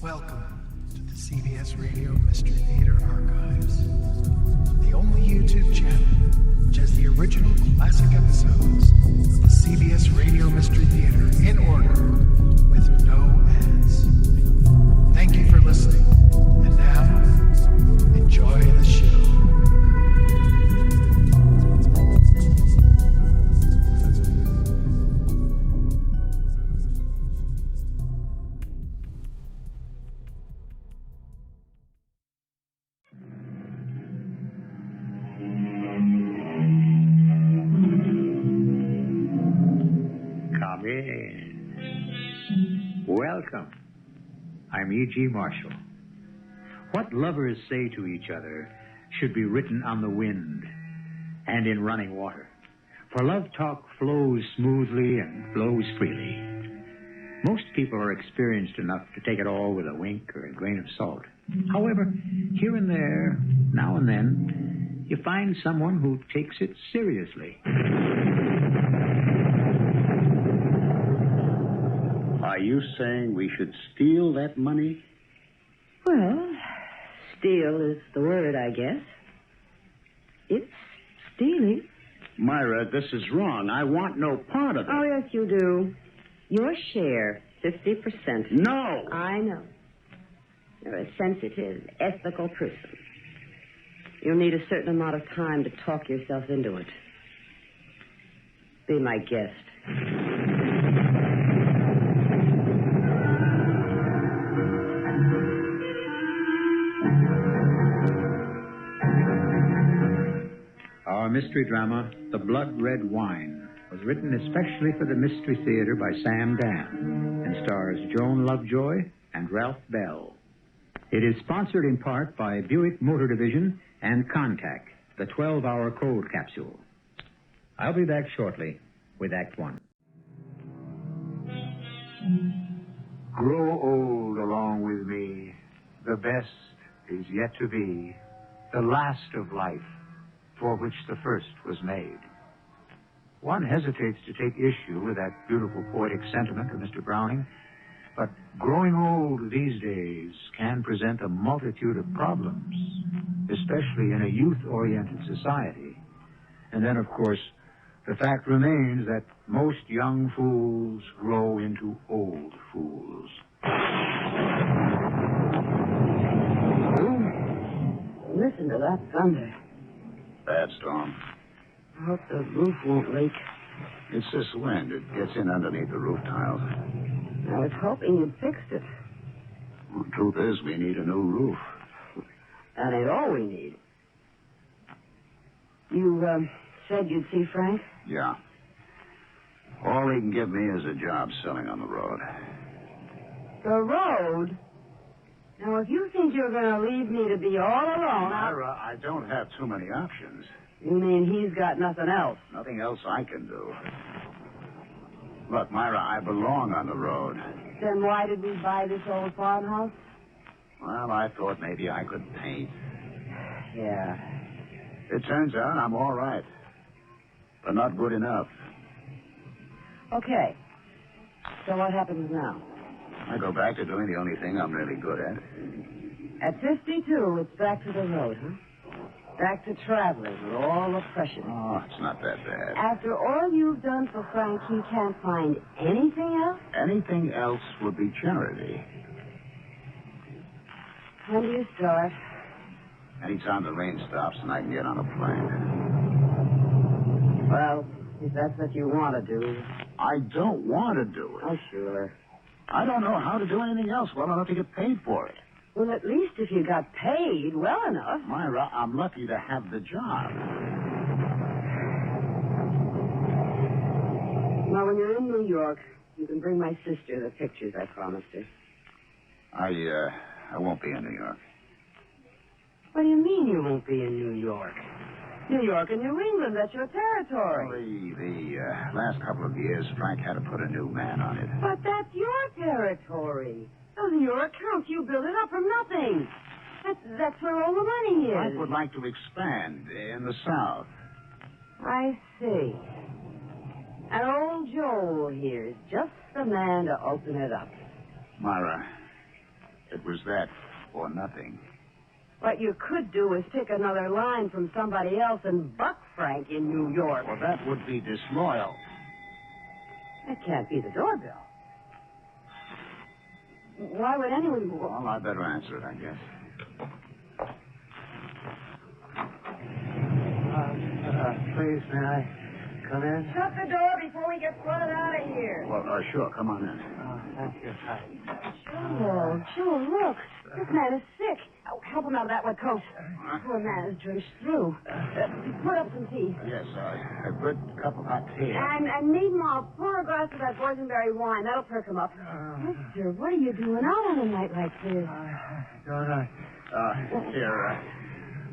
Welcome to the CBS Radio Mystery Theater Archives, the only YouTube channel which has the original classic episodes of the CBS Radio Mystery Theater in order with no ads. Thank you for listening, and now, enjoy the show. Welcome. I'm E.G. Marshall. What lovers say to each other should be written on the wind and in running water. For love talk flows smoothly and flows freely. Most people are experienced enough to take it all with a wink or a grain of salt. However, here and there, now and then, you find someone who takes it seriously. Are you saying we should steal that money? Well, steal is the word, I guess. It's stealing. Myra, this is wrong. I want no part of it. Oh, yes, you do. Your share, 50%. No! I know. You're a sensitive, ethical person. You'll need a certain amount of time to talk yourself into it. Be my guest. Our mystery drama, The Blood Red Wine, was written especially for the Mystery Theater by Sam Dann and stars Joan Lovejoy and Ralph Bell. It is sponsored in part by Buick Motor Division and Contact, the 12-hour cold capsule. I'll be back shortly with Act One. Grow old along with me. The best is yet to be. The last of life, for which the first was made. One hesitates to take issue with that beautiful poetic sentiment of Mr. Browning, but growing old these days can present a multitude of problems, especially in a youth-oriented society. And then, of course, the fact remains that most young fools grow into old fools. Listen to that thunder. Bad storm. I hope the roof won't leak. It's this wind. It gets in underneath the roof tiles. I was hoping you'd fixed it. Well, the truth is, we need a new roof. That ain't all we need. You, said you'd see Frank? Yeah. All he can give me is a job selling on the road. The road? Now, if you think you're going to leave me to be all alone... Myra, I don't have too many options. You mean he's got nothing else? Nothing else I can do. Look, Myra, I belong on the road. Then why did we buy this old farmhouse? Well, I thought maybe I could paint. Yeah. It turns out I'm all right. But not good enough. Okay. So what happens now? I go back to doing the only thing I'm really good at. At 52, it's back to the road, huh? Back to traveling with all the pressure. Oh, it's not that bad. After all you've done for Frank, he can't find anything else? Anything else would be charity. When do you start? Anytime the rain stops and I can get on a plane. Well, if that's what you want to do. I don't want to do it. Oh, sure. I don't know how to do anything else well enough to get paid for it. Well, at least if you got paid well enough. Myra, I'm lucky to have the job. Well, when you're in New York, you can bring my sister the pictures I promised her. I won't be in New York. What do you mean you won't be in New York? New York and New England, that's your territory. The last couple of years, Frank had to put a new man on it. But that's your territory. Those are your accounts. You built it up from nothing. That's where all the money is. Frank would like to expand in the South. I see. And old Joel here is just the man to open it up. Myra, It was that or nothing. What you could do is pick another line from somebody else and buck Frank in New York. Well, that would be disloyal. That can't be the doorbell. Why would anyone... Well, I'd better answer it, I guess. Please, may I come in? Shut the door before we get flooded out of here. Well, sure. Come on in. Thank you. Joe, look. This man is sick. Oh, help him out of that wet coat. Poor man is drenched through. Put up some tea. Yes, a good cup of hot tea. And meanwhile, pour a glass of that boysenberry wine. That'll perk him up. Mister, what are you doing out on a night like this? Don't I? Here,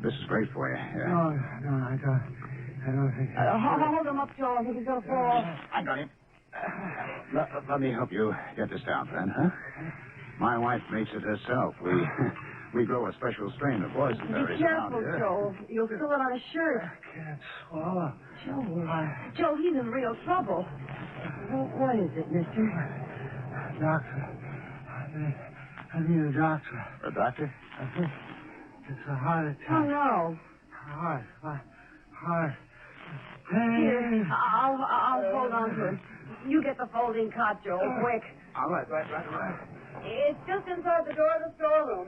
this is great for you. No, I don't think... Hold him up, Joe. I think he's going to fall. I got him. Let me help you get this down, friend, huh? My wife makes it herself. We grow a special strain of boysenberries. Be careful, Joe. You'll spill it on his shirt. I can't swallow. Joe, he's in real trouble. What is it, mister? Doctor. I need a doctor. A doctor? I think it's a heart attack. Oh, no. My heart. Here, I'll hold on to him. You get the folding cot, Joe, quick. All right. It's just inside the door of the storeroom.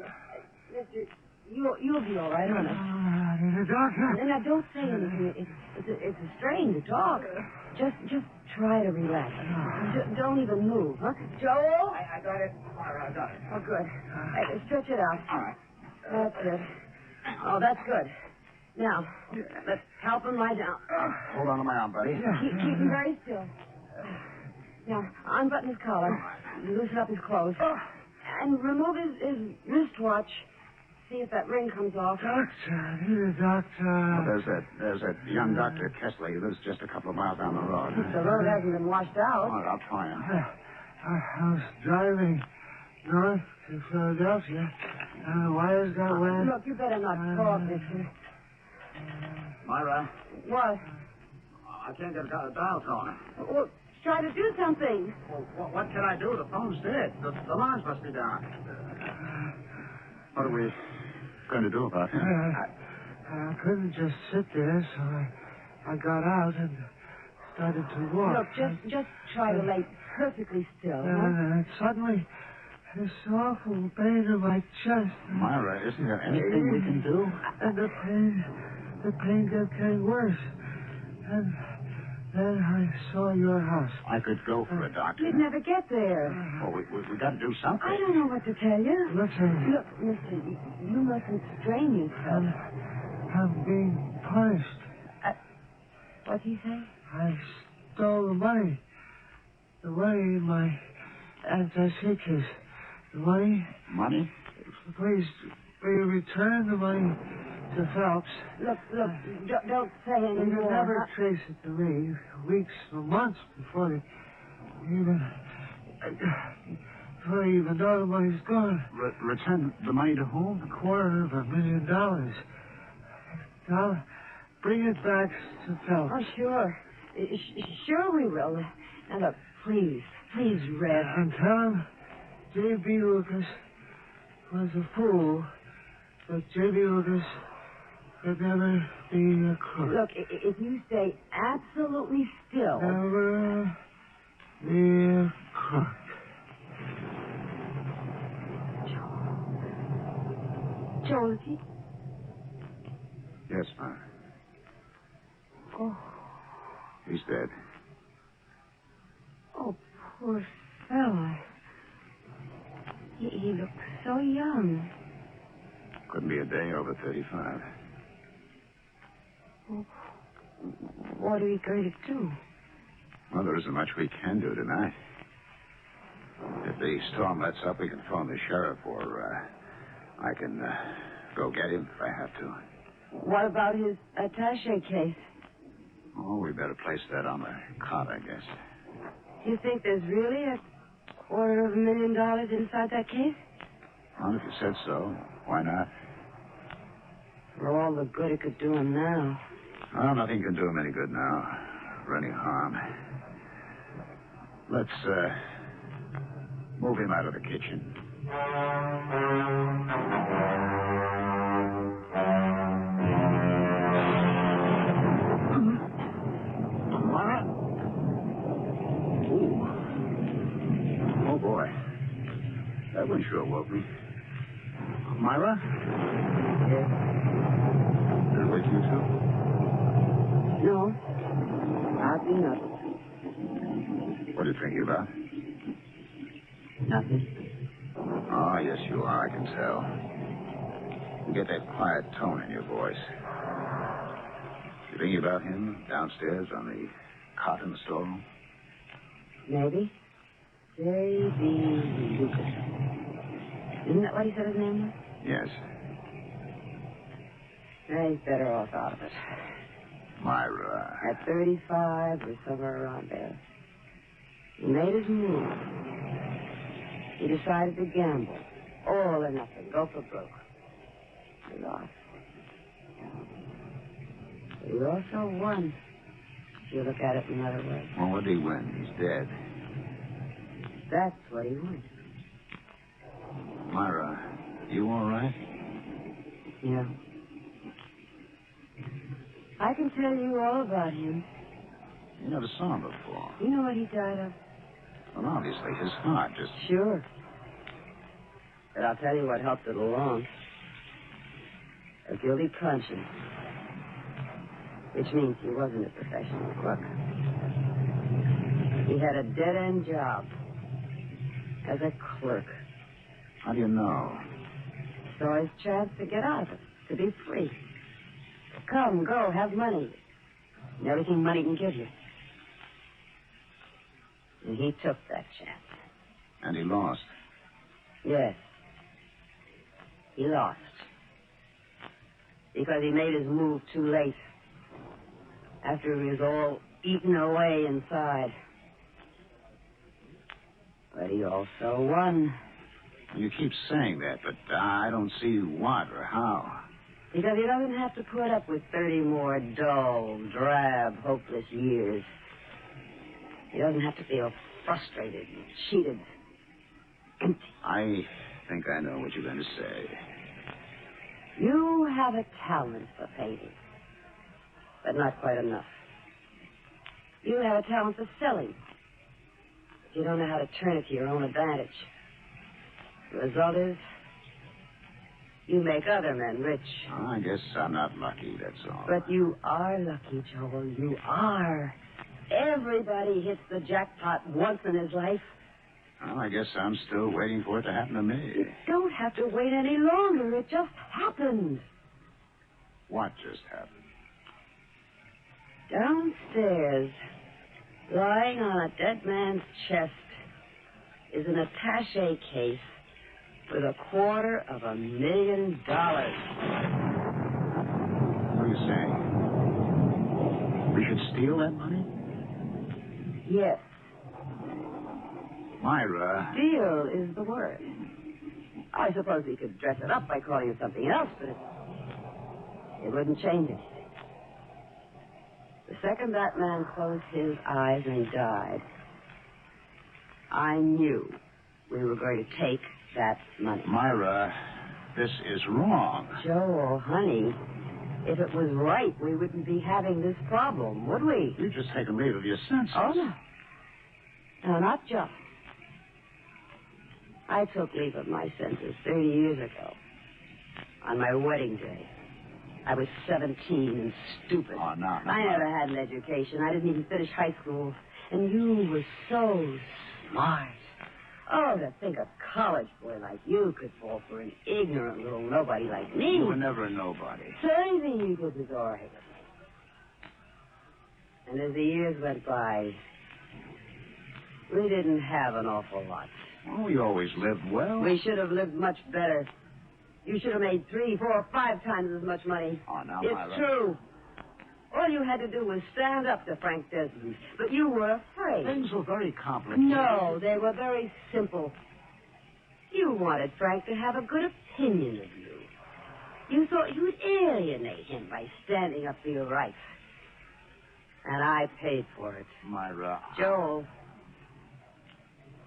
Mister, you'll be all right, honest. I need a doctor. Now, don't say anything. It's a strain to talk. Just try to relax. Don't even move, huh? Joel? I got it. All right, I got it. Oh, good. Stretch it out. All right. That's it. Oh, that's good. Now, let's help him lie down. Hold on to my arm, buddy. Keep him very still. Now, unbutton his collar. Loosen up his clothes. And remove his wristwatch. See if that ring comes off. Doctor, I need a doctor. There's that young Dr. Kessler. He lives just a couple of miles down the road. The road hasn't been washed All out. right, I'll try him. I was driving north to Philadelphia, and the wires got wet. Look, you better not talk, mister. Myra, What? I can't get a dial tone. Well, try to do something. Well, what can I do? The phone's dead. The lines must be down. What are we going to do about him? I couldn't just sit there, so I got out and started to walk. Look, just try to lay perfectly still. And suddenly, this awful pain in my chest. Myra, isn't there anything we can do? And the pain kept getting worse. And then I saw your house. I could go for a doctor. You'd never get there. Well, we got to do something. I don't know what to tell you. Listen, Look, mister, you mustn't strain yourself. I'm being punished. What'd he say? I stole the money. The money in my anti-C case. The money? Money? Please, will you return the money to Phelps? Look, don't say They anything could more. never trace it to me. Weeks or months before they even know the money's gone. Return the money to whom? $250,000. Now, bring it back to Phelps. Oh, sure. Sure we will. Now, look, please, Red. And tell him J.B. Lucas was a fool, but J.B. Lucas could never be a crook. Look, if you stay absolutely still... Never be a crook. Joel, is he... Yes, ma'am. Oh, He's dead. oh, poor fella. He looks so young. Couldn't be a day over 35. Oh, what are we going to do? Well, there isn't much we can do tonight. If the storm lets up, we can phone the sheriff, or I can go get him if I have to. What about his attaché case? Oh, we better place that on the cot, I guess. You think there's really $250,000 inside that case? Well, if you said so, why not? For all the good it could do him now. Well, nothing can do him any good now, or any harm. Let's move him out of the kitchen. Myra? Ooh. Oh, boy. That one sure woke me. Myra? Yes. Did it wake you, too? No. I'll do nothing. What are you thinking about? Nothing. Oh, yes, you are, I can tell. You get that quiet tone in your voice. You thinking about him downstairs on the cot in the storeroom? Maybe. J.B. Lucas. Isn't that what he said his name was? Yes. He's better off out of it. Myra. At 35 or somewhere around there. He made his move. He decided to gamble. All or nothing. Go for broke. He lost. But he also won. If you look at it another way. Well, what did he win? He's dead. That's what he won. Myra, you all right? Yeah. I can tell you all about him. You never saw him before. You know what he died of? Well, obviously, his heart just... Sure. But I'll tell you what helped it along. A guilty conscience. Which means he wasn't a professional crook. He had a dead-end job. As a clerk. How do you know? Saw his chance to get out of it. To be free. Come, go, have money. And everything money can give you. And he took that chance. And he lost. Yes. He lost. Because he made his move too late. After he was all eaten away inside. But he also won. You keep saying that, but I don't see what or how. Because he doesn't have to put up with 30 more dull, drab, hopeless years. He doesn't have to feel frustrated and cheated. Empty. I think I know what you're going to say. You have a talent for painting. But not quite enough. You have a talent for selling. But you don't know how to turn it to your own advantage. The result is, you make other men rich. I guess I'm not lucky, that's all. But you are lucky, Joel. You are. Everybody hits the jackpot once in his life. Well, I guess I'm still waiting for it to happen to me. You don't have to wait any longer. It just happened. What just happened? Downstairs, lying on a dead man's chest, is an attaché case with $250,000. What are you saying? We should steal that money? Yes, Myra. steal is the word. I suppose we could dress it up by calling it something else, but it wouldn't change anything. The second that man closed his eyes and died, I knew we were going to take that money. Myra, this is wrong. Joel, honey, if it was right, we wouldn't be having this problem, would we? You've just taken leave of your senses. Oh, no. No, not just. I took leave of my senses 30 years ago. On my wedding day. I was 17 and stupid. Oh, no. I never had an education. I didn't even finish high school. And you were so smart. Oh, to think a college boy like you could fall for an ignorant little nobody like me. You were never a nobody. So anything you did was all right. And as the years went by, we didn't have an awful lot. Oh, you always lived well. We should have lived much better. You should have made 3, 4, 5 times as much money. Oh, now, It's Myra. true. All you had to do was stand up to Frank Desmond. But you were afraid. Things were very complicated. No, they were very simple. You wanted Frank to have a good opinion of you. You thought you would alienate him by standing up for your rights. And I paid for it. Myra. Joel,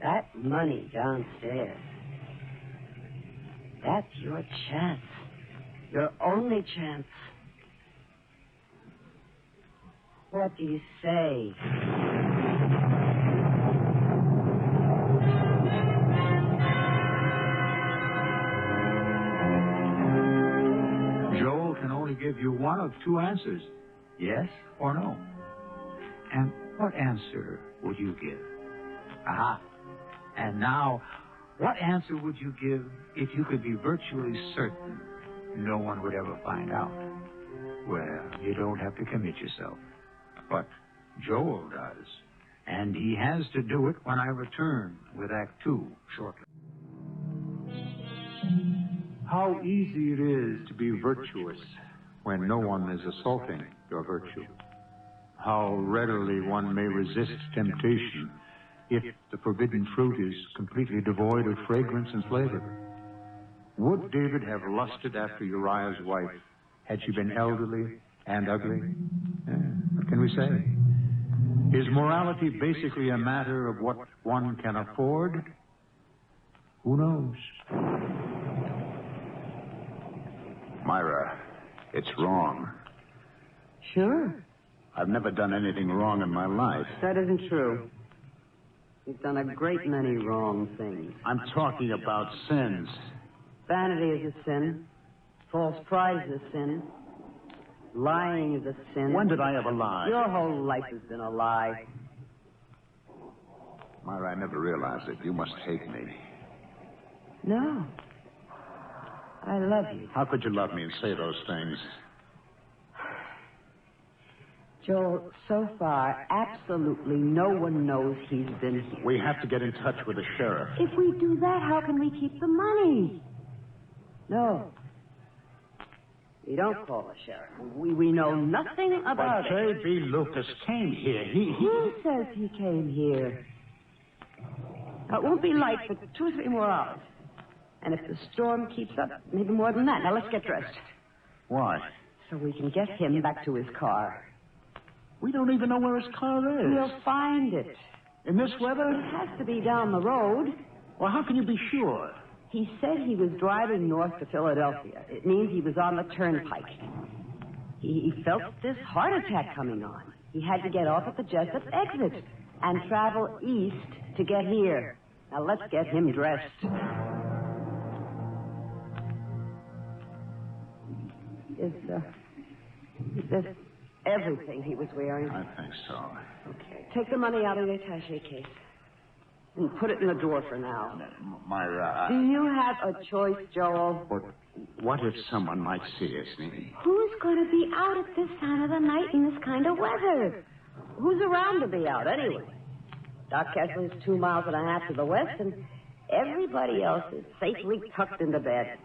that money downstairs, That's your chance. Your only chance. What do you say? Joel can only give you one of two answers, yes or no. And what answer would you give? Aha. And now, what answer would you give if you could be virtually certain no one would ever find out? Well, you don't have to commit yourself. But Joel does. And he has to do it when I return with Act 2 shortly. How easy it is to be virtuous when no one is assaulting your virtue. How readily one may resist temptation if the forbidden fruit is completely devoid of fragrance and flavor. Would David have lusted after Uriah's wife had she been elderly and ugly? What can we say? Is morality basically a matter of what one can afford? Who knows? Myra, it's wrong. Sure. I've never done anything wrong in my life. That isn't true. You've done a great many wrong things. I'm talking about sins. Vanity is a sin. False pride is a sin. Lying is a sin. When did I ever lie? Your whole life has been a lie. Myra, I never realized it. You must hate me. No. I love you. How could you love me and say those things? Joel, so far, absolutely no one knows he's been here. We have to get in touch with the sheriff. If we do that, how can we keep the money? No. We don't call the sheriff. We know nothing about it. J.B. Lucas came here. Who says he came here? Now, it won't be light for 2 or 3 more hours. And if the storm keeps up, maybe more than that. Now, let's get dressed. Why? So we can get him back to his car. We don't even know where his car is. We'll find it. In this weather? It has to be down the road. Well, how can you be sure? He said he was driving north to Philadelphia. It means he was on the turnpike. He felt this heart attack coming on. He had to get off at the Jessup exit and travel east to get here. Now, let's get him dressed. Is this everything he was wearing? I think so. Okay. Take the money out of the attaché case and put it in the drawer for now. Myra, Do you have a choice, Joel? But what if someone might see us, Nene? Who's going to be out at this time of the night in this kind of weather? Who's around to be out, anyway? Doc Kessler's 2.5 miles to the west, and everybody else is safely tucked into bed.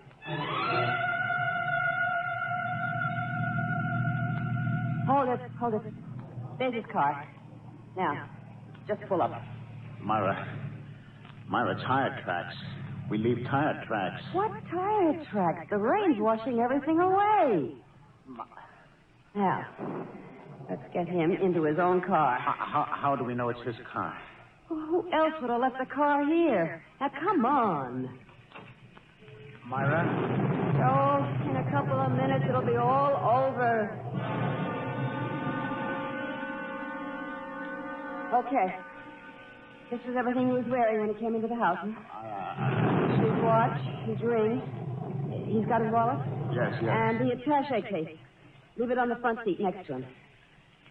Hold it. There's his car. Now, just pull up. Myra, tire tracks. We leave tire tracks. What tire tracks? The rain's washing everything away. Now, let's get him into his own car. How do we know it's his car? Well, who else would have left the car here? Now, come on. Myra? Joel, in a couple of minutes, it'll be all over. Okay. This is everything he was wearing when he came into the house. His watch, his ring. He's got his wallet? Yes. And the attaché case. Leave it on the front seat next to him.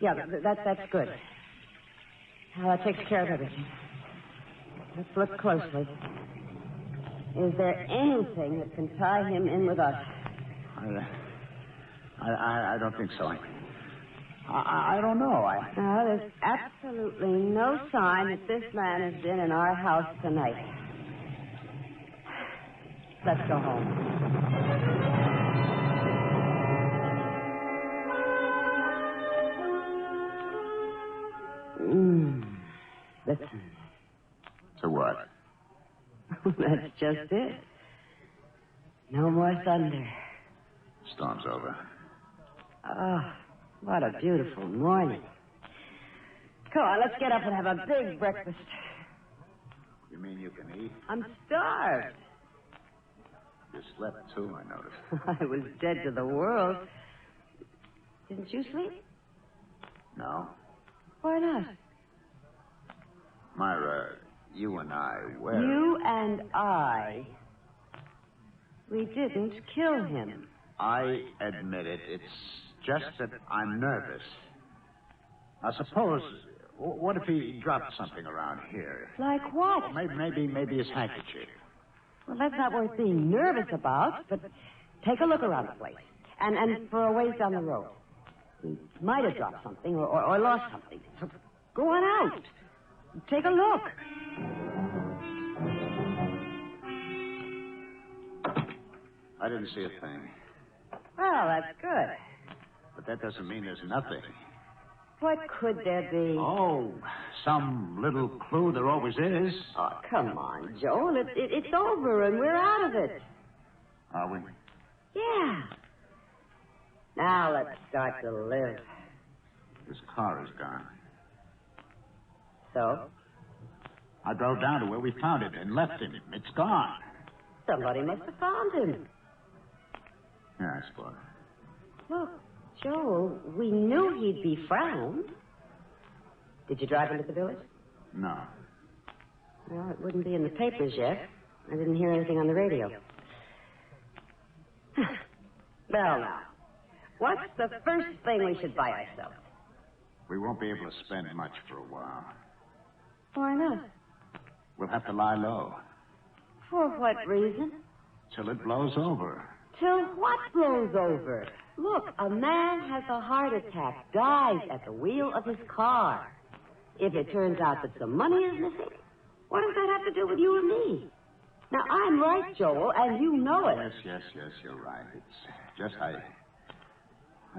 Yeah, that's good. Now, that takes care of everything. Let's look closely. Is there anything that can tie him in with us? I don't think so. I don't know. No, there's absolutely no sign that this man has been in our house tonight. Let's go home. Listen. To what? That's just it. No more thunder. Storm's over. Oh, what a beautiful morning. Come on, let's get up and have a big breakfast. You mean you can eat? I'm starved. You slept, too, I noticed. I was dead to the world. Didn't you sleep? No? Why not? Myra, you and I, You and I. We didn't kill him. I admit it. It's just that I'm nervous. Now, suppose... What if he dropped something around here? Like what? Maybe his handkerchief. Well, that's not worth being nervous about, but take a look around the place. And for a ways down the road. He might have dropped something or lost something. So go on out. Take a look. I didn't see a thing. Well, that's good. But that doesn't mean there's nothing. What could there be? Oh, some little clue there always is. Oh, come on, Joel. It's over and we're out of it. Are we? Yeah. Now let's start to live. His car is gone. So? I drove down to where we found it and left him. It's gone. Somebody must have found him. Yeah, I suppose. Look, Joel, we knew he'd be found. Did you drive into the village? No. Well, it wouldn't be in the papers yet. I didn't hear anything on the radio. Well, now, what's the first thing we should buy ourselves? We won't be able to spend much for a while. Why not? We'll have to lie low. For what reason? Till it blows over. Till what blows over? Look, a man has a heart attack, dies at the wheel of his car. If it turns out that some money is missing, what does that have to do with you and me? Now, I'm right, Joel, and you know it. Yes, you're right. It's just I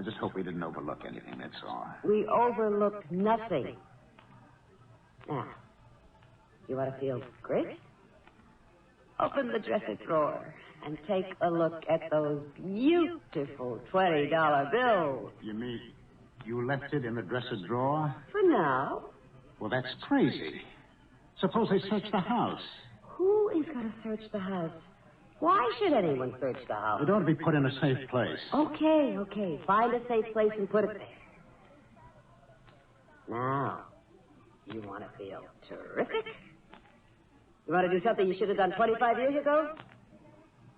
just hope we didn't overlook anything, that's all. We overlooked nothing. Now, you want to feel great? Open the dresser drawer and take a look at those beautiful $20 bills. You mean you left it in the dresser drawer? For now. Well, that's crazy. Suppose they search the house. Who is going to search the house? Why should anyone search the house? It ought to be put in a safe place. Okay. Find a safe place and put it there. Now, you want to feel terrific? You want to do something you should have done 25 years ago?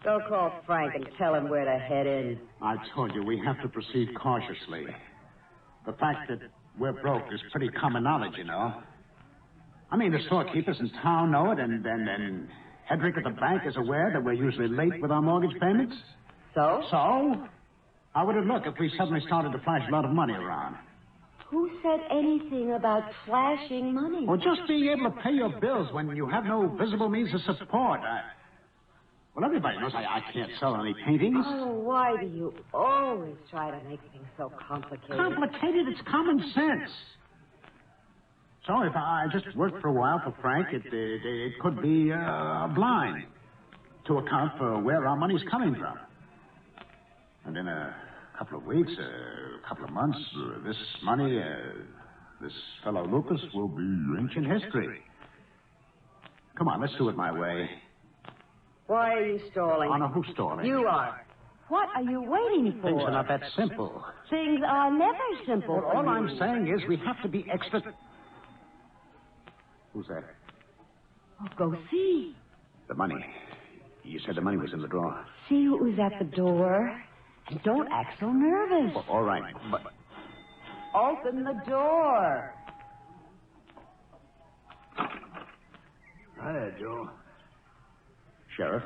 Go call Frank and tell him where to head in. I told you, we have to proceed cautiously. The fact that we're broke is pretty common knowledge, you know. I mean, the storekeepers in town know it, and Hedrick at the bank is aware that we're usually late with our mortgage payments. So? So? How would it look if we suddenly started to flash a lot of money around? Who said anything about flashing money? Well, just being able to pay your bills when you have no visible means of support. Well, everybody knows I can't sell any paintings. Oh, why do you always try to make things so complicated? Complicated? It's common sense. So if I just worked for a while for Frank, it could be a blind to account for where our money's coming from. And in a couple of weeks, a couple of months, this money, this fellow Lucas will be ancient history. Come on, let's do it my way. Why are you stalling? Oh, no, who's stalling? You are. What are you waiting for? Things are not that simple. Things are never simple. Well, all I'm saying is we have to be extra... Who's that? Oh, go see. The money. You said the money was in the drawer. See who's at the door. And don't act so nervous. Well, all right, but... Open the door. Hi there, Joe. Sheriff?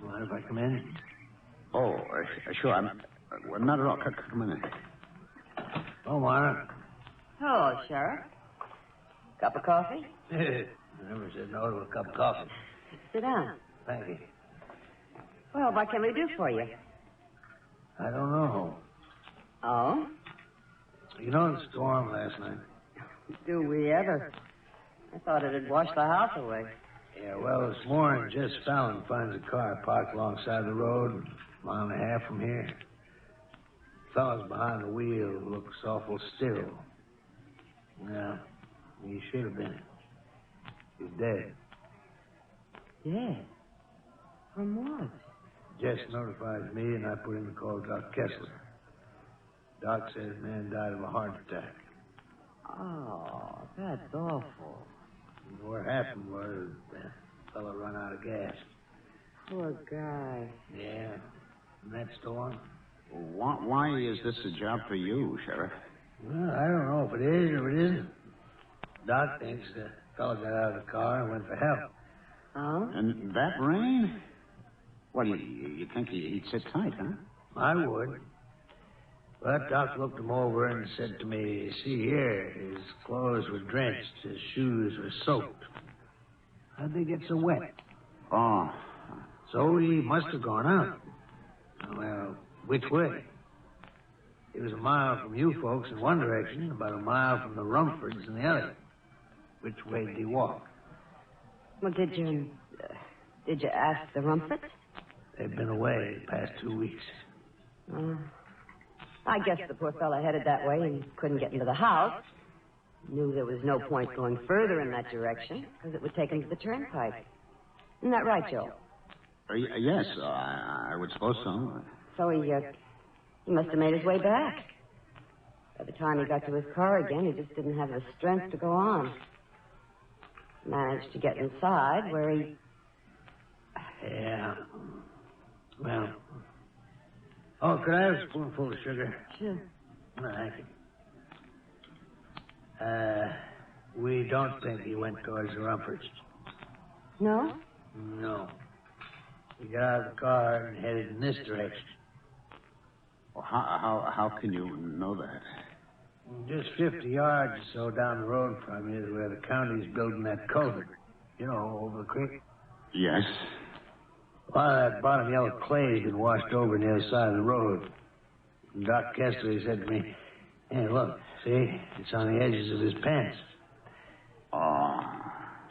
Mind if I come in? Oh, sure. Well, not at all. Come in. Oh, Myra. Hello, Sheriff. Cup of coffee? Never said no to a cup of coffee. Sit down. Thank you. Well, what can we do for you? I don't know. Oh? You know the storm last night? Do we ever? I thought it had washed the house away. Yeah, well, this morning, Jess Fallon finds a car parked alongside the road, a mile and a half from here. Fellow's behind the wheel looks awful still. Yeah, he should have been. He's dead. Dead? From what? Jess notifies me, and I put in the call to Doc Kessler. Doc says the man died of a heart attack. Oh, that's awful. And what happened was the fellow run out of gas. Poor guy. Yeah. And that storm? Why is this a job for you, Sheriff? Well, I don't know if it is or it isn't. Doc thinks the fellow got out of the car and went for help. Oh? And that rain? Well, you think he'd sit tight, huh? I would. But Doc looked him over and said to me, see here, his clothes were drenched, his shoes were soaked. How'd they get so wet? Oh. So he must have gone out. Well, which way? He was a mile from you folks in one direction, about a mile from the Rumfords in the other. Which way did he walk? Well, did you ask the Rumfords? They've been away the past 2 weeks. I guess the poor fellow headed that way and couldn't get into the house. Knew there was no point going further in that direction because it would take him to the turnpike. Isn't that right, Joe? Yes, I would suppose so. So he must have made his way back. By the time he got to his car again, he just didn't have the strength to go on. Managed to get inside where he... Yeah. Well. Oh, could I have a spoonful of sugar? Sure. Thank you. We don't think he went towards the Rumfords. No? No. He got out of the car and headed in this direction. Well, how can you know that? Just 50 yards or so down the road from you is where the county's building that culvert. You know, over the creek. Yes. A lot of that bottom yellow clay's been washed over near the side of the road. And Doc Kessler, he said to me, hey, look, see? It's on the edges of his pants. Oh.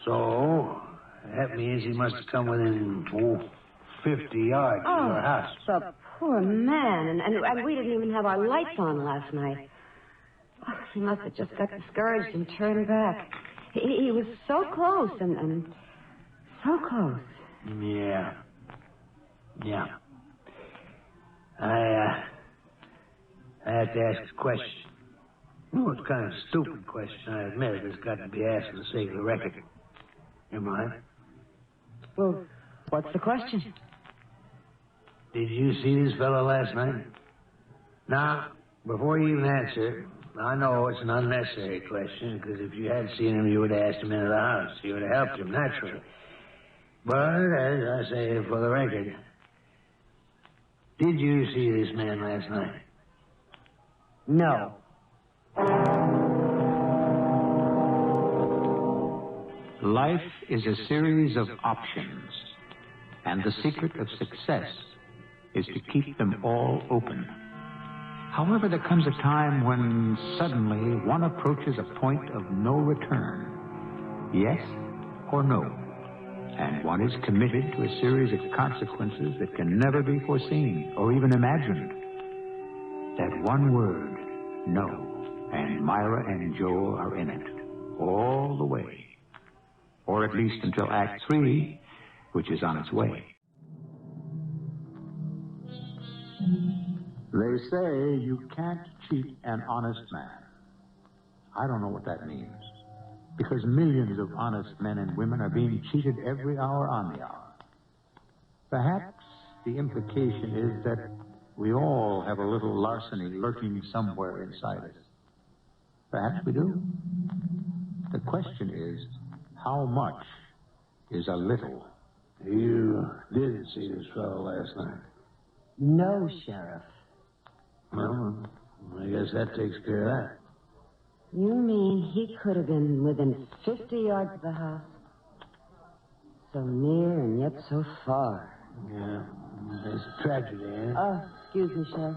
So, that means he must have come within, 50 yards of your house. The poor man. And we didn't even have our lights on last night. Oh, he must have just got discouraged and turned back. He was so close and so close. Yeah. I have to ask a question. Oh, it's kind of a stupid question, I admit, but it's got to be asked for the sake of the record. You mind? Well, what's the question? Did you see this fellow last night? Now, before you even answer, I know it's an unnecessary question, because if you had seen him, you would have asked him into the house. You would have helped him, naturally. But, as I say, for the record, did you see this man last night? No. Life is a series of options, and the secret of success is to keep them all open. However, there comes a time when suddenly one approaches a point of no return. Yes or no. And one is committed to a series of consequences that can never be foreseen or even imagined. That one word, no, and Myra and Joe are in it, all the way. Or at least until Act 3, which is on its way. They say you can't cheat an honest man. I don't know what that means. Because millions of honest men and women are being cheated every hour on the hour. Perhaps the implication is that we all have a little larceny lurking somewhere inside us. Perhaps we do. The question is, how much is a little? You didn't see this fellow last night. No, Sheriff. Well, I guess that takes care of that. You mean he could have been within 50 yards of the house? So near and yet so far. Yeah, it's a tragedy, eh? Oh, excuse me, Sheriff.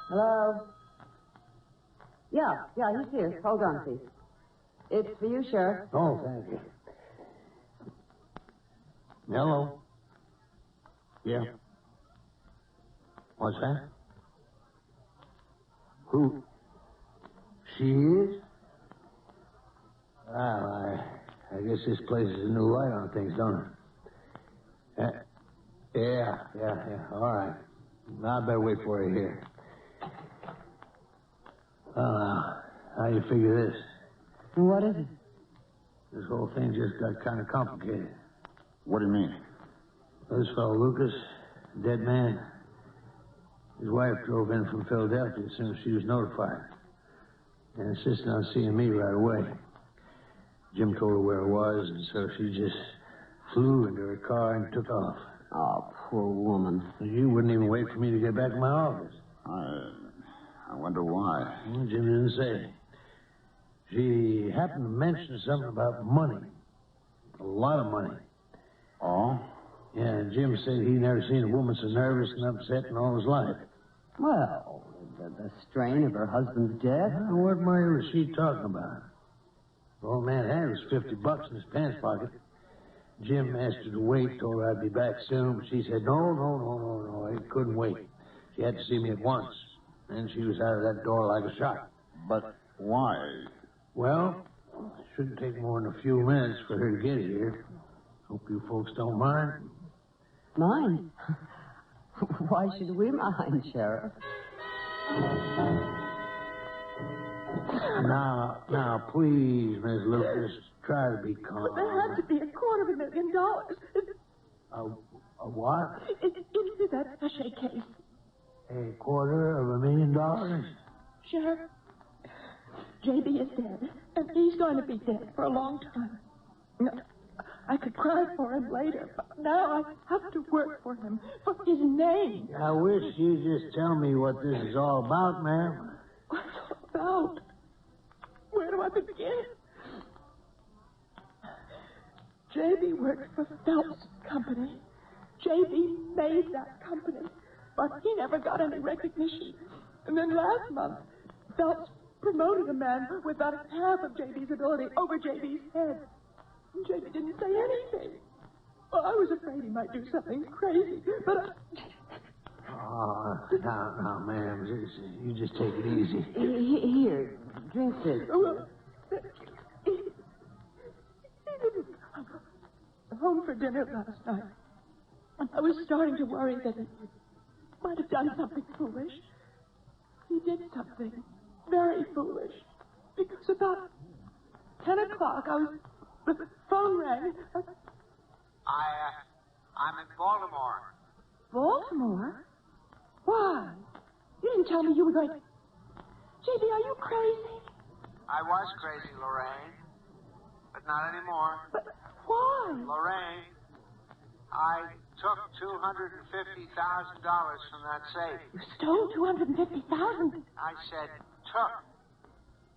Hello? Yeah, he's here. Hold on, please. It's for you, Sheriff. Oh, thank you. Hello? Yeah. What's that? Who? She is? Well, I guess this places a new light on things, don't it? Yeah. All right. I better wait for you here. Well, how you figure this? What is it? This whole thing just got kind of complicated. What do you mean? This fellow, Lucas, dead man, his wife drove in from Philadelphia as soon as she was notified and insisted on seeing me right away. Jim told her where it was, and so she just flew into her car and took off. Oh, poor woman. You wouldn't even wait for me to get back to my office. I wonder why. Well, Jim didn't say. She happened to mention something about money. A lot of money. Oh? Yeah, Jim said he'd never seen a woman so nervous and upset in all his life. Well, the strain of her husband's death. Well, what money was she talking about? The old man had was $50 in his pants pocket. Jim asked her to wait, told her I'd be back soon, but she said, no, I couldn't wait. She had to see me at once. Then she was out of that door like a shot. But why? Well, it shouldn't take more than a few minutes for her to get here. Hope you folks don't mind. Mind? Why should we mind, Sheriff? Now, please, Miss Lucas, try to be calm. There had to be $250,000. A what? Into that attaché case. $250,000? Sheriff, J.B. is dead, and he's going to be dead for a long time. I could cry for him later, but now I have to work for him, for his name. I wish you'd just tell me what this is all about, ma'am. What's it about? Where do I begin? J.B. worked for Phelps Company. J.B. made that company, but he never got any recognition. And then last month, Phelps promoted a man with about half of J.B.'s ability over J.B.'s head. And J.B. didn't say anything. Well, I was afraid he might do something crazy, but Now, ma'am, you just take it easy. Here, drink this. Well, he didn't come home for dinner last night. I was starting to worry that he might have done something foolish. He did something very foolish. Because about 10 o'clock, the phone rang. I'm in Baltimore. Baltimore? Why? You didn't tell me you were going... J.B., are you crazy? I was crazy, Lorraine. But not anymore. But why? Lorraine, I took $250,000 from that safe. You stole $250,000. I said took.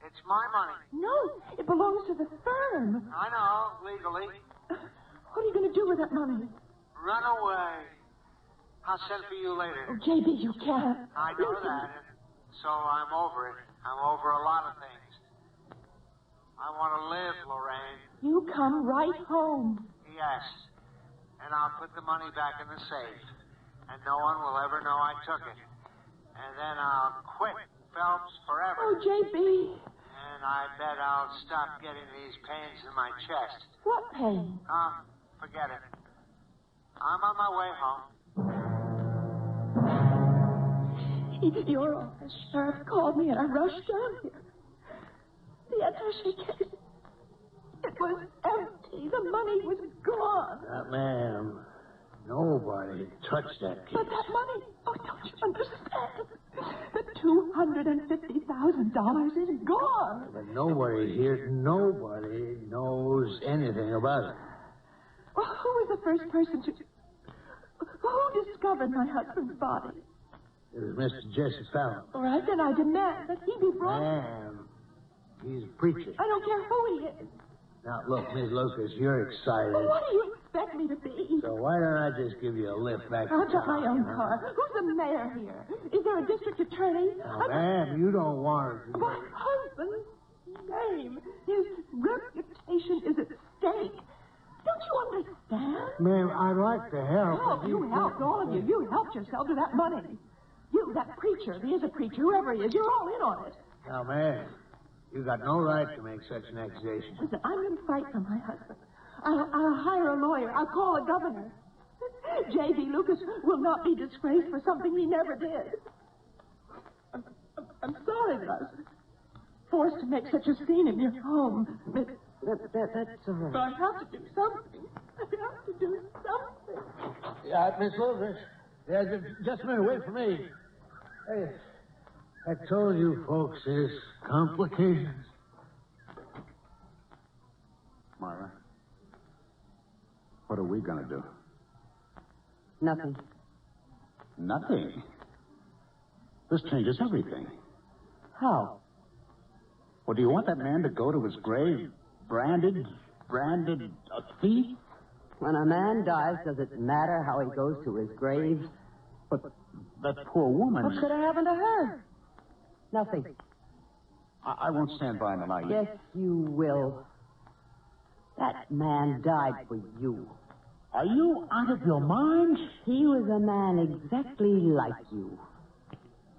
It's my money. No, it belongs to the firm. I know, legally. What are you going to do with that money? Run away. I'll send for you later. Oh, J.B., you can't. I know that. So I'm over it. I'm over a lot of things. I want to live, Lorraine. You come right home. Yes. And I'll put the money back in the safe. And no one will ever know I took it. And then I'll quit Phelps forever. Oh, J.B. And I bet I'll stop getting these pains in my chest. What pain? Forget it. I'm on my way home. Your office sheriff called me and I rushed down here. The attaché case, it was empty. The money was gone. Ma'am, nobody touched that case. But that money, oh, don't you understand? The $250,000 is gone. But nobody here, nobody knows anything about it. Well, who was the first person to... Who discovered my husband's body? It was Mr. Jesse Fallon. All right, then I demand that he be brought... Ma'am, he's a preacher. I don't care who he is. Now, look, Miss Lucas, you're excited. Well, what do you expect me to be? So why don't I just give you a lift back to I'll get town, my own you know? car. Who's the mayor here? Is there a district attorney? Now, ma'am, you don't want to... My husband's name, his reputation is at stake. Don't you understand? Ma'am, I'd like to help. Oh, but you helped, all of you. You helped yourself to that money. You, that preacher, if he is a preacher, whoever he is, you're all in on it. Now, ma'am, you got no right to make such an accusation. Listen, I'm going to fight for my husband. I'll hire a lawyer. I'll call a governor. J.B. Lucas will not be disgraced for something he never did. I'm sorry that I was forced to make such a scene in your home. That's all But right. I have to do something. I have to do something. Yeah, Miss Lucas. Yeah, just a minute. Wait for me. Hey, I told you, folks, there's complications. Myra, what are we going to do? Nothing. Nothing. This changes everything. How? Well, do you want that man to go to his grave branded a thief? When a man dies, does it matter how he goes to his grave? But that poor woman. What could have happened to her? Nothing. I won't stand by and allow you. Yes, you will. That man died for you. Are you out of your mind? He was a man exactly like you.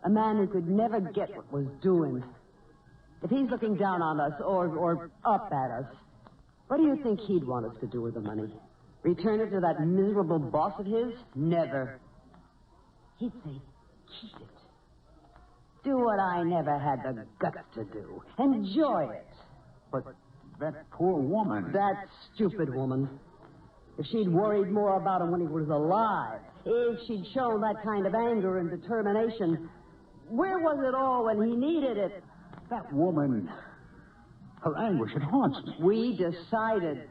A man who could never get what was doing. If he's looking down on us or up at us, what do you think he'd want us to do with the money? Return it to that miserable boss of his? Never. He'd say, keep it. Do what I never had the guts to do. Enjoy it. But that poor woman. That stupid woman. If she'd worried more about him when he was alive, if she'd shown that kind of anger and determination, where was it all when he needed it? That woman. Her anguish, it haunts me. We decided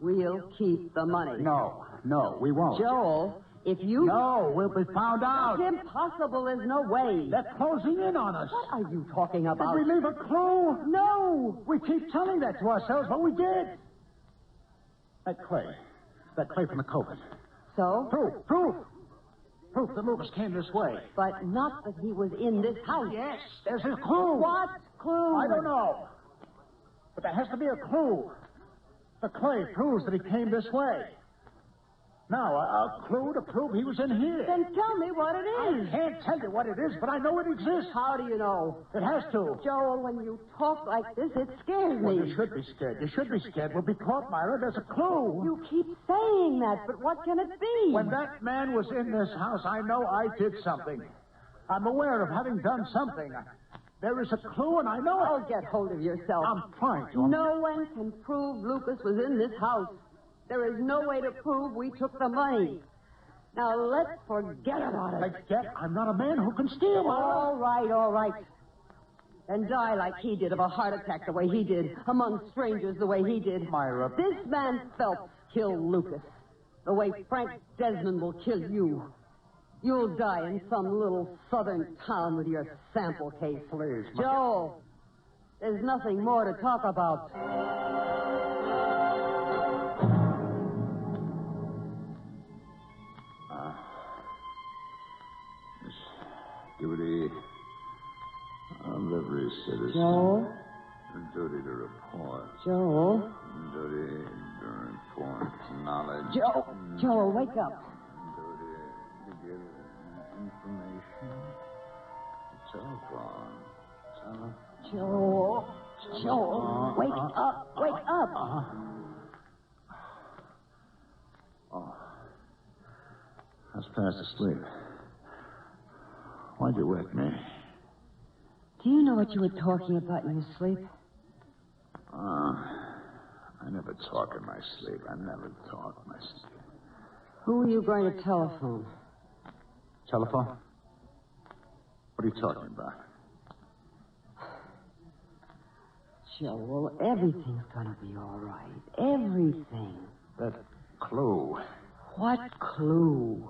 we'll keep the money. No, we won't. Joel, if you... No, we'll be found out. It's impossible. There's no way. They're closing in on us. What are you talking about? Did we leave a clue? No. We keep telling that to ourselves, but we did. That clay from the covert. So? Proof that Lucas came this way. But not that he was in this house. Yes, there's a clue. What clue? I don't know. But there has to be a clue. The clay proves that he came this way. Now, a clue to prove he was in here. Then tell me what it is. I can't tell you what it is, but I know it exists. How do you know? It has to. Joel, when you talk like this, it scares Well, me. you should be scared. You should be scared. We'll be caught, Myra. There's a clue. You keep saying that, but what can it be? When that man was in this house, I know I did something. I'm aware of having done something. There is a clue, and I know it. Oh, get hold of yourself. I'm trying to. No one can prove Lucas was in this house. There is no way to prove we took the money. Now, let's forget about it. Forget? I'm not a man who can steal. All right. And die like he did of a heart attack the way he did, among strangers the way he did. Myra. This man Phelps killed Lucas the way Frank Desmond will kill you. You'll die in some little southern town with your sample case. Please. Joel, there's nothing more to talk about. Duty of every citizen. Joel? Duty to report. Joel? Duty to report knowledge. Joel, wake up. Duty to give information. Telephone. Joel, wake up. Oh. I was fast asleep. Why'd you wake me? Do you know what you were talking about in your sleep? I never talk in my sleep. I never talk in my sleep. Who are you going to telephone? Telephone? What are you talking about? Joel, everything's going to be all right. Everything. That clue. What clue?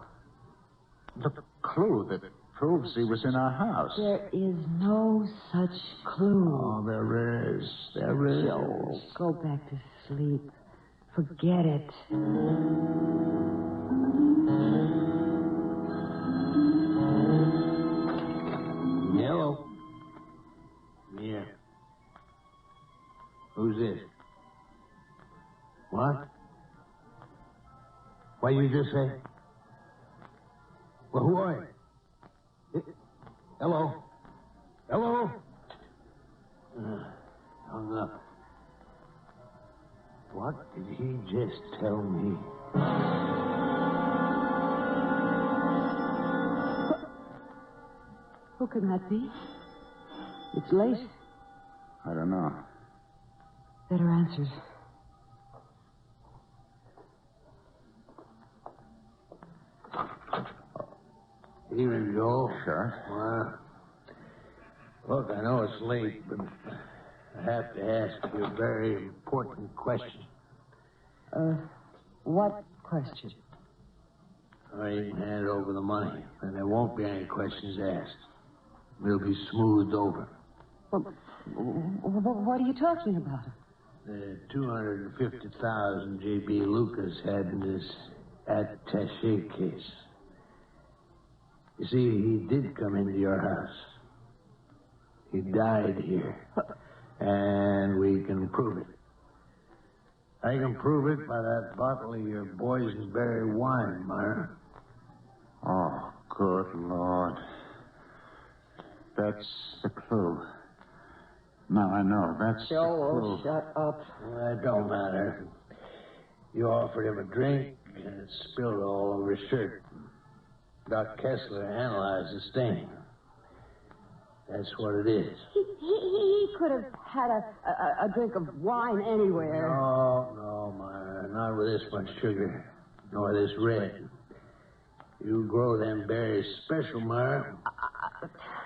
The clue that proves he was in our house. There is no such clue. Oh, there is. There is. Joel, go back to sleep. Forget it. Hello? Yeah. Who's this? What? What did you just say? Well, who are you? Hello? Hello? Hung up. What did he just tell me? can that be? It's late. I don't know. Better answers. Evening, Joel. Sure. Well, look, I know it's late, but I have to ask you a very important question. What question? I can hand over the money, and there won't be any questions asked. It'll be smoothed over. What are you talking about? The $250,000 J.B. Lucas had in his attaché case. You see, he did come into your house. He died here. And we can prove it. I can prove it by that bottle of your boysenberry wine, Myra. Oh, good Lord. That's the clue. Now I know. That's the clue. Shut up. Well, that don't matter. You offered him a drink, and it spilled all over his shirt. Doc Kessler analyzed the stain. That's what it is. He could have had a drink of wine anywhere. No, Myra. Not with this much sugar. Nor this red. You grow them berries special, Myra.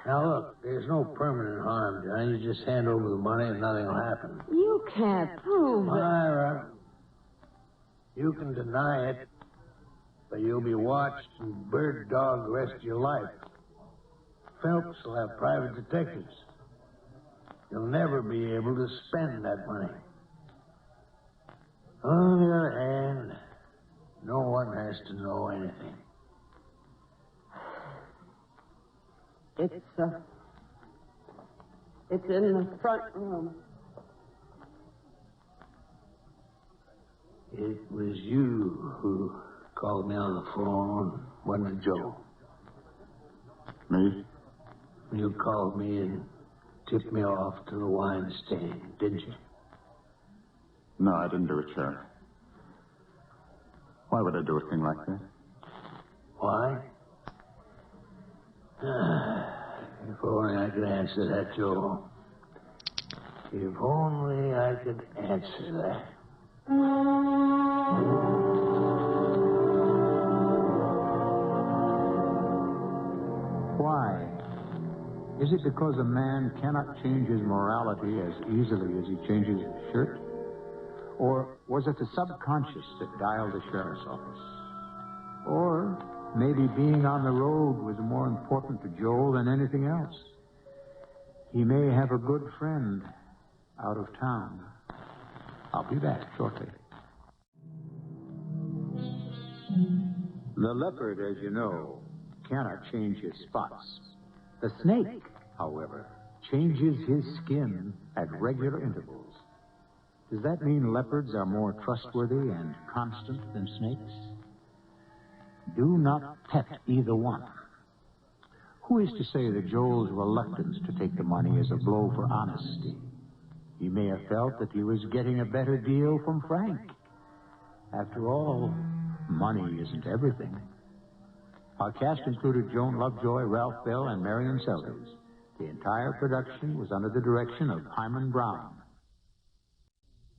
Now, look, there's no permanent harm done. You just hand over the money and nothing will happen. You can't prove it. Myra, you can deny it, but you'll be watched and bird dogged the rest of your life. Phelps will have private detectives. You'll never be able to spend that money. On the other hand, no one has to know anything. It's in the front room. It was you who called me on the phone, wasn't it, Joe? Me? You called me and tipped me off to the wine stand, didn't you? No, I didn't do it, Sheriff. Why would I do a thing like that? Why? If only I could answer that, Joe. If only I could answer that. Why? Is it because a man cannot change his morality as easily as he changes his shirt? Or was it the subconscious that dialed the sheriff's office? Or maybe being on the road was more important to Joel than anything else. He may have a good friend out of town. I'll be back shortly. The leopard, as you know, cannot change his spots. The snake, however, changes his skin at regular intervals. Does that mean leopards are more trustworthy and constant than snakes? Do not pet either one. Who is to say that Joel's reluctance to take the money is a blow for honesty? He may have felt that he was getting a better deal from Frank. After all, money isn't everything. Our cast included Joan Lovejoy, Ralph Bell, and Marion Sellers. The entire production was under the direction of Hyman Brown.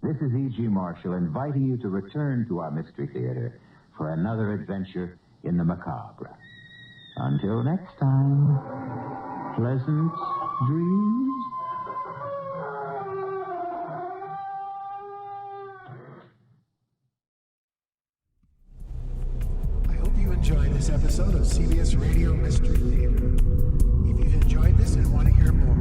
This is E.G. Marshall inviting you to return to our Mystery Theater for another adventure in the macabre. Until next time, pleasant dreams. I hope you enjoyed this episode of CBS Radio Mystery Theater. If you've enjoyed this and want to hear more,